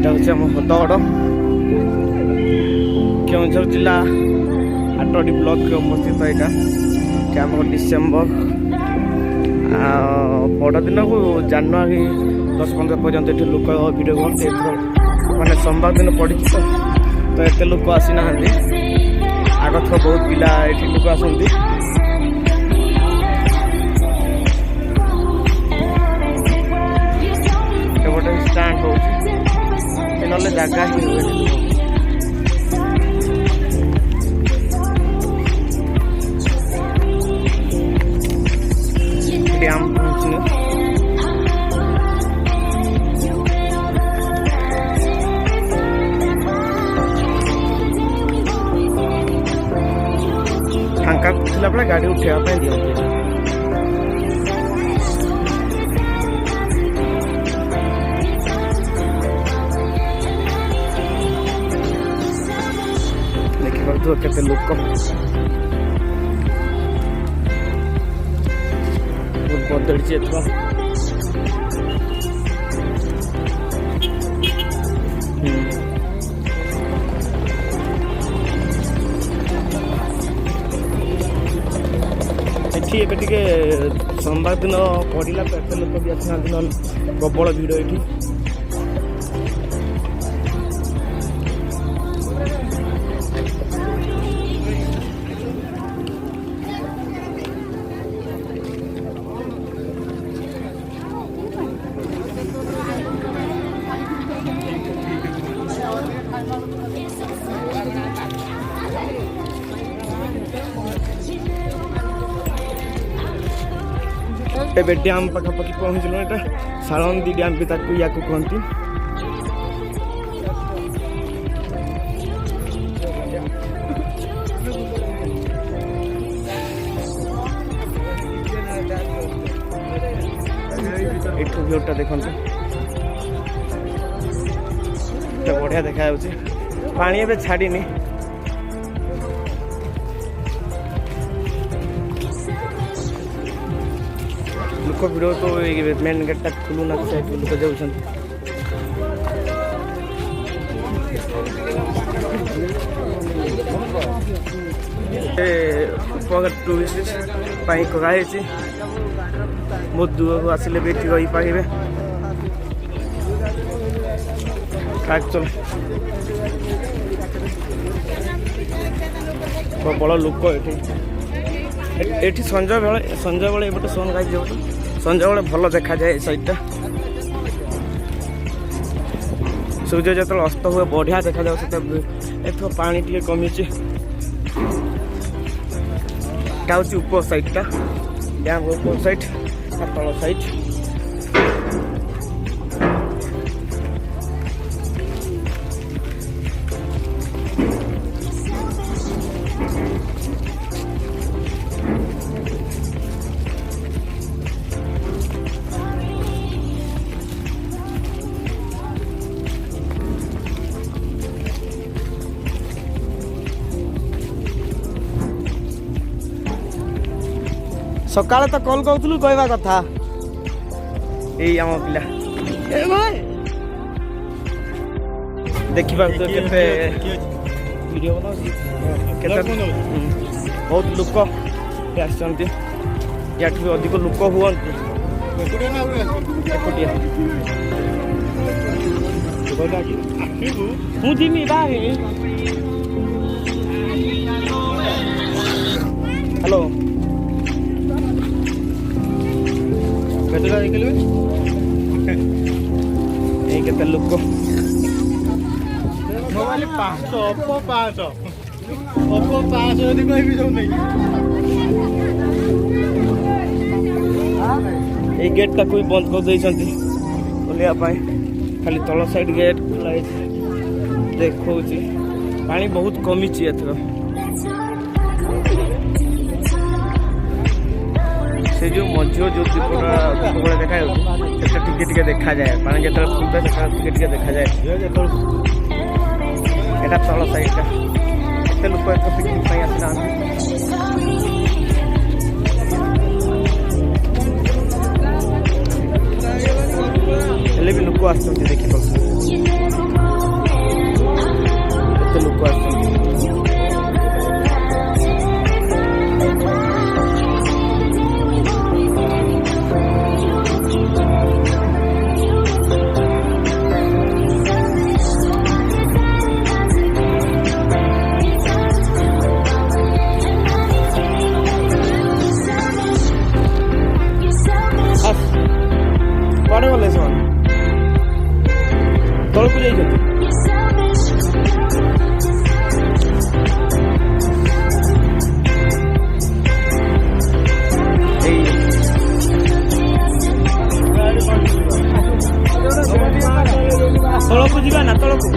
हूँ आम हदगड़ केउझर जिला आटडी ब्लॉक के अवस्थित यहाँ आम डिसेम्बर बड़ दिन को जानुरी 10-15 पर्यंत ये लोक भिड करते मानने सोमवार दिन पड़ी तो एत लोक आसी ना आग थर बहुत पिला ये लोक आसती गोटे स्टांड हो जगह ही हुए डैम पहुँचने फांका था बेले गाड़ी उठाइबा दिखते देखिए लोक बदली एटी सोमवार दिन पड़ा तो एत लोक भी आसना प्रबल भिड़ ये एबे डैम पखापाखि पहुँचल यहाँ सालंदी डैम भी या कहती भ्यूटा देखते बढ़िया देखा पानी एबे छाड़ी लोक भिड़ तो मेन गेटा खुलू ना साइड लोक जाऊँ टूरिस्ट कराई बहुत दूर को आसिले भी रही पारे चल प्रबल लोक ये संजय बेले एपटे सन गाई जाऊँ संजय बेले भल देखा जाए सईटा सूर्य जो अस्त हुए बढ़िया देखा जाए एथर पानी टे कमी ऊपर साइडटा डैम ऊपर साइड तल साइड सकाले तो कॉल करूँ कहवा कथा यही आम पिला देखा तो वीडियो बहुत लोक आसती या अधिक लोक हुआ हेलो केते लोक मोबाइल 500 ओप्पो 500 यदि कह भी जाऊँ ये गेटा को बंद कर देइछंती ओलिया पाए खाली तल साइड गेट खुला देखो पानी बहुत कमी एथर से जो मझो जो दीपटा देखा टे देखा जाए पानी जो खुलता है टे देखा जाए यहाँ तल साइडटा एत लोक पिकनिक आसना भी लोक आस देखी ଲୋକ ଆସୁଛନ୍ତି। କୁଆଡ଼େ ଗଲେ ସେମାନେ ତଳକୁ ଯାଇଛନ୍ତି। ତଳକୁ ଯିବା ନା ତଳକୁ